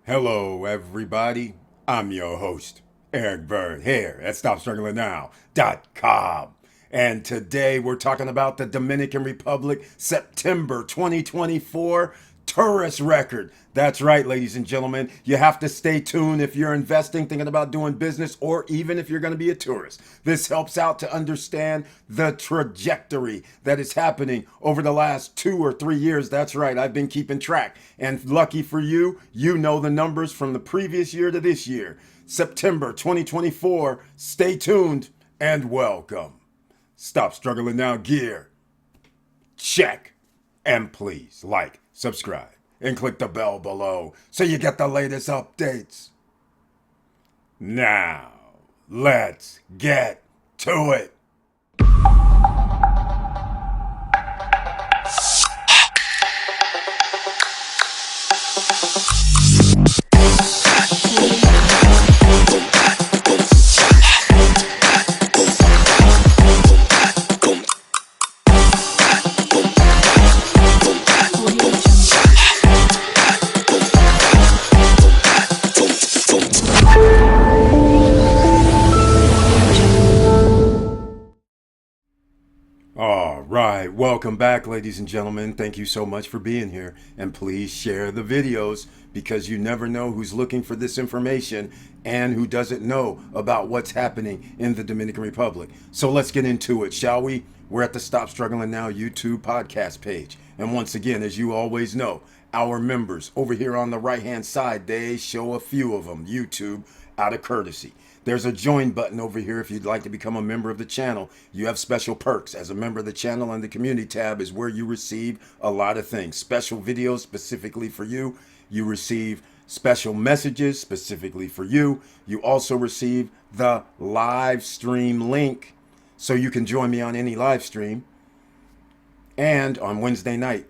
Hello, everybody. I'm your host, Eric Bird, here at StopStrugglingNow.com. And today we're talking about the Dominican Republic September 2024 tourist record. That's right, ladies and gentlemen. You have to stay tuned if you're investing, thinking about doing business, or even if you're going to be a tourist. This helps out to understand the trajectory that is happening over the last 2 or 3 years. That's right, I've been keeping track. And lucky for you, you know the numbers from the previous year to this year. September 2024. Stay tuned and welcome. Stop Struggling Now gear. Check. And please like, subscribe, and click the bell below so you get the latest updates. Now, let's get to it. All right, welcome back, ladies and gentlemen. Thank you so much for being here. And please share the videos because you never know who's looking for this information and who doesn't know about what's happening in the Dominican Republic. So let's get into it, shall we? We're at the Stop Struggling Now YouTube podcast page. And once again, as you always know, our members over here on the right-hand side, they show a few of them, YouTube, out of courtesy. There's a join button over here if you'd like to become a member of the channel. You have special perks. As a member of the channel, and the community tab is where you receive a lot of things. Special videos specifically for you. You receive special messages specifically for you. You also receive the live stream link so you can join me on any live stream. And on Wednesday night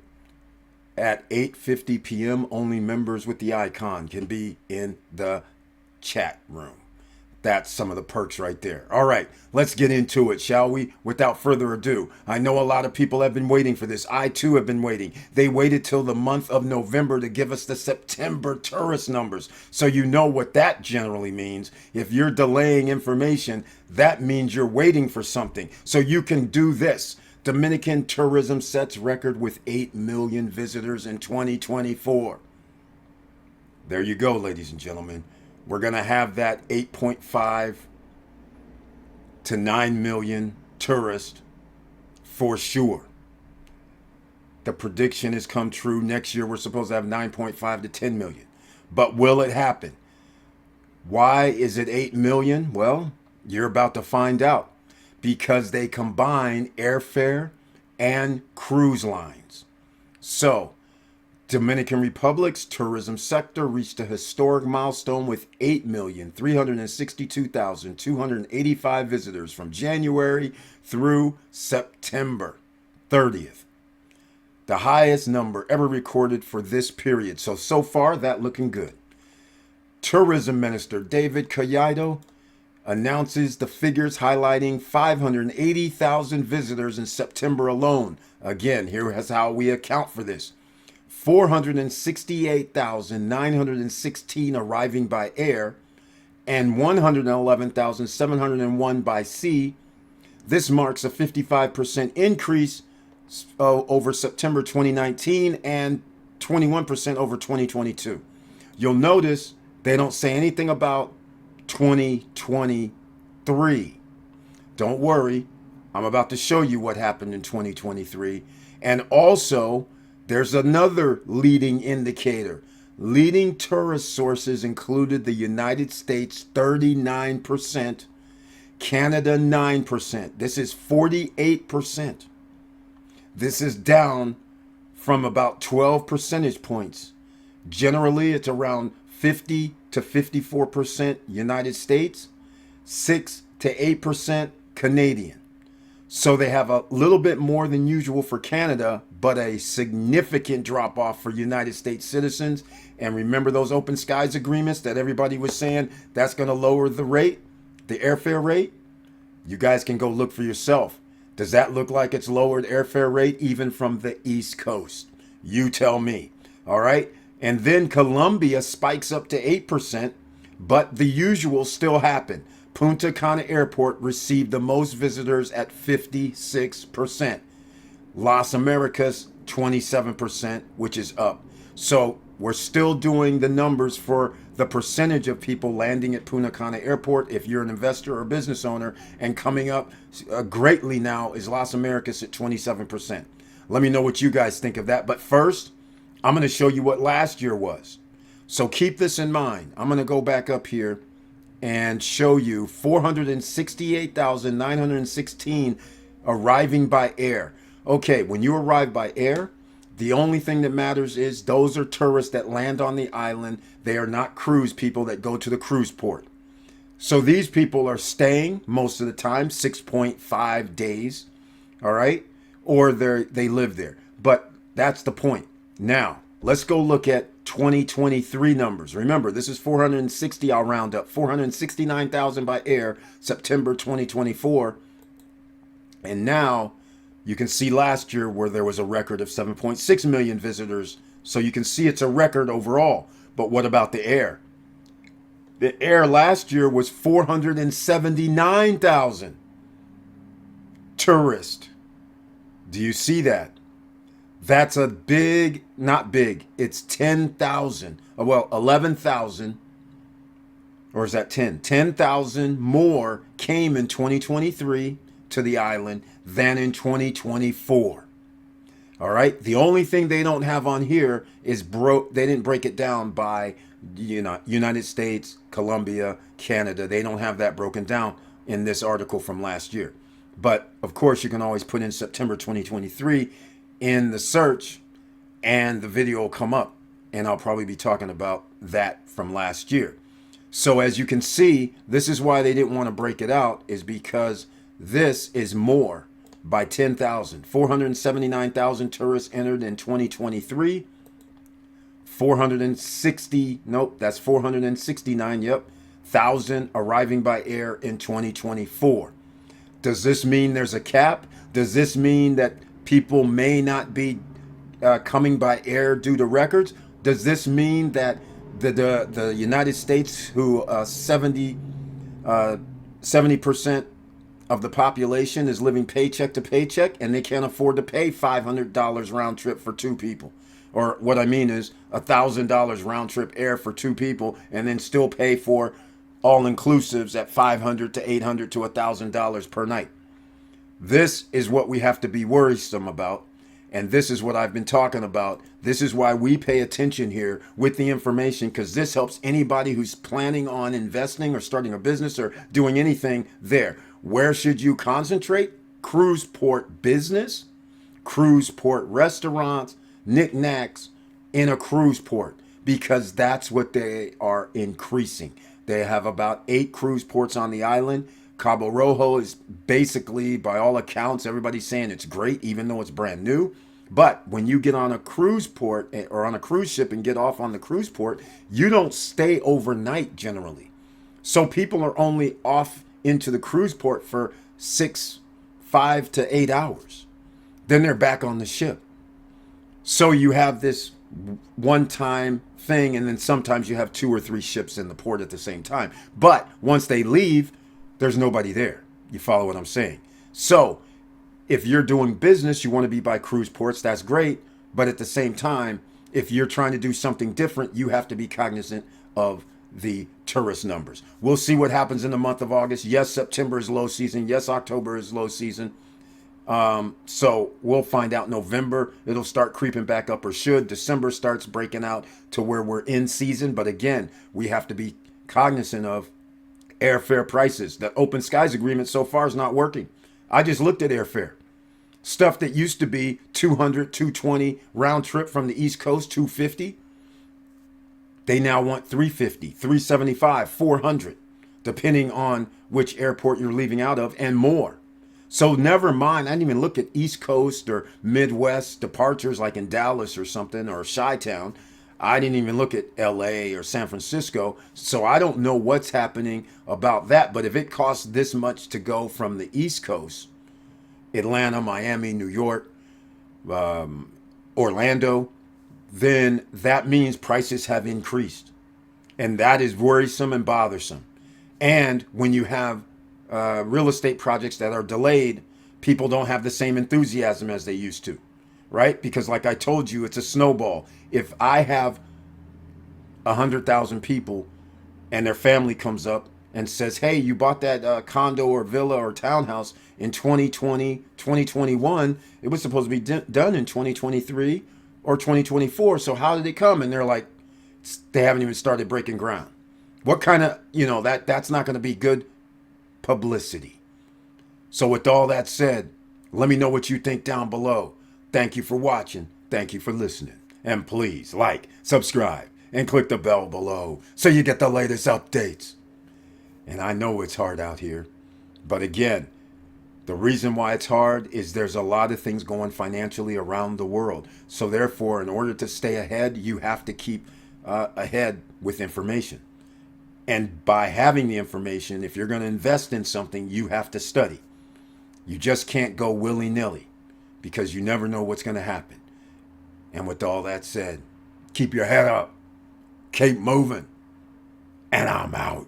at 8:50 p.m., only members with the icon can be in the chat room. That's some of the perks right there. All right, let's get into it, shall we? Without further ado, I know a lot of people have been waiting for this. I too have been waiting. They waited till the month of November to give us the September tourist numbers. So you know what that generally means. If you're delaying information, that means you're waiting for something. So you can do this. Dominican tourism sets record with 8 million visitors in 2024. There you go, ladies and gentlemen. We're going to have that 8.5 to 9 million tourists for sure. The prediction has come true. Next year, we're supposed to have 9.5 to 10 million. But will it happen? Why is it 8 million? Well, you're about to find out. Because they combine airfare and cruise lines. So, Dominican Republic's tourism sector reached a historic milestone with 8,362,285 visitors from January through September 30th. The highest number ever recorded for this period. So far, that looking good. Tourism Minister David Collado announces the figures highlighting 580,000 visitors in September alone. Again, here is how we account for this. 468,916 arriving by air and 111,701 by sea. This marks a 55% increase over September 2019 and 21% over 2022. You'll notice they don't say anything about 2023. Don't worry, I'm about to show you what happened in 2023. And also, there's another leading indicator. Leading tourist sources included the United States 39%, Canada 9%. This is 48%. This is down from about 12 percentage points. Generally, it's around 50 to 54% United States, 6 to 8% Canadian. So they have a little bit more than usual for Canada, but a significant drop off for United States citizens. And remember those open skies agreements that everybody was saying that's going to lower the rate, the airfare rate? You guys can go look for yourself. Does that look like it's lowered airfare rate even from the East Coast? You tell me. All right. And then Colombia spikes up to 8%, but the usual still happened. Punta Cana Airport received the most visitors at 56%. Las Americas, 27%, which is up. So we're still doing the numbers for the percentage of people landing at Punta Cana Airport. If you're an investor or business owner, and coming up greatly now is Las Americas at 27%. Let me know what you guys think of that. But first, I'm going to show you what last year was. So keep this in mind. I'm going to go back up here and show you 468,916 arriving by air. Okay, when you arrive by air, the only thing that matters is those are tourists that land on the island. They are not cruise people that go to the cruise port. So these people are staying most of the time, 6.5 days, all right? Or they live there. But that's the point. Now, let's go look at 2023 numbers. Remember, this is 460, I'll round up, 469,000 by air, September 2024. And now you can see last year where there was a record of 7.6 million visitors. So you can see it's a record overall. But what about the air? The air last year was 479,000 tourists. Do you see that? That's a big, not big, it's 10,000. Well, 11,000, or is that 10? 10,000 more came in 2023 to the island than in 2024. All right. The only thing they don't have on here is they didn't break it down by United States, Colombia, Canada. They don't have that broken down in this article from last year. But of course, you can always put in September 2023 in the search and the video will come up. And I'll probably be talking about that from last year. So as you can see, this is why they didn't want to break it out, is because this is more by 10,000. 479,000 tourists entered in 2023. 469, yep, thousand arriving by air in 2024. Does this mean there's a cap? Does this mean that people may not be coming by air due to records? Does this mean that the United States, who 70% of the population is living paycheck to paycheck, and they can't afford to pay $500 round trip for two people? Or what I mean is $1,000 round trip air for two people, and then still pay for all inclusives at $500 to $800 to $1,000 per night. This is what we have to be worrisome about. And this is what I've been talking about. This is why we pay attention here with the information, because this helps anybody who's planning on investing or starting a business or doing anything there. Where should you concentrate? Cruise port business, cruise port restaurants, knickknacks in a cruise port, because that's what they are increasing. They have about 8 cruise ports on the island. Cabo Rojo is basically, by all accounts, everybody's saying it's great, even though it's brand new. But when you get on a cruise port or on a cruise ship and get off on the cruise port, you don't stay overnight generally. So people are only off into the cruise port for 5 to 8 hours. Then they're back on the ship. So you have this one-time thing, and then sometimes you have 2 or 3 ships in the port at the same time. But once they leave, there's nobody there. You follow what I'm saying? So if you're doing business, you want to be by cruise ports, that's great. But at the same time, if you're trying to do something different, you have to be cognizant of the tourist numbers. We'll see what happens in the month of August. Yes, September is low season. Yes, October is low season. So we'll find out. November, it'll start creeping back up, or should. December starts breaking out to where we're in season. But again, we have to be cognizant of airfare prices. That open skies agreement so far is not working. I just looked at airfare. Stuff that used to be 200, 220 round trip from the East Coast, 250. They now want 350, 375, 400, depending on which airport you're leaving out of, and more. So never mind, I didn't even look at East Coast or Midwest departures like in Dallas or something, or Chi-Town. I didn't even look at LA or San Francisco. So I don't know what's happening about that. But if it costs this much to go from the East Coast, Atlanta, Miami, New York, Orlando, then that means prices have increased. And that is worrisome and bothersome. And when you have real estate projects that are delayed, people don't have the same enthusiasm as they used to, right? Because, like I told you, it's a snowball. If I have 100,000 people and their family comes up and says, hey, you bought that condo or villa or townhouse in 2020, 2021, it was supposed to be done in 2023 or 2024. So how did it come? And they're like, they haven't even started breaking ground. What kind of, that's not going to be good publicity. So with all that said, let me know what you think down below. Thank you for watching. Thank you for listening. And please like, subscribe, and click the bell below so you get the latest updates. And I know it's hard out here. But again, the reason why it's hard is there's a lot of things going financially around the world. So therefore, in order to stay ahead, you have to keep ahead with information. And by having the information, if you're going to invest in something, you have to study. You just can't go willy-nilly because you never know what's going to happen. And with all that said, keep your head up, keep moving, and I'm out.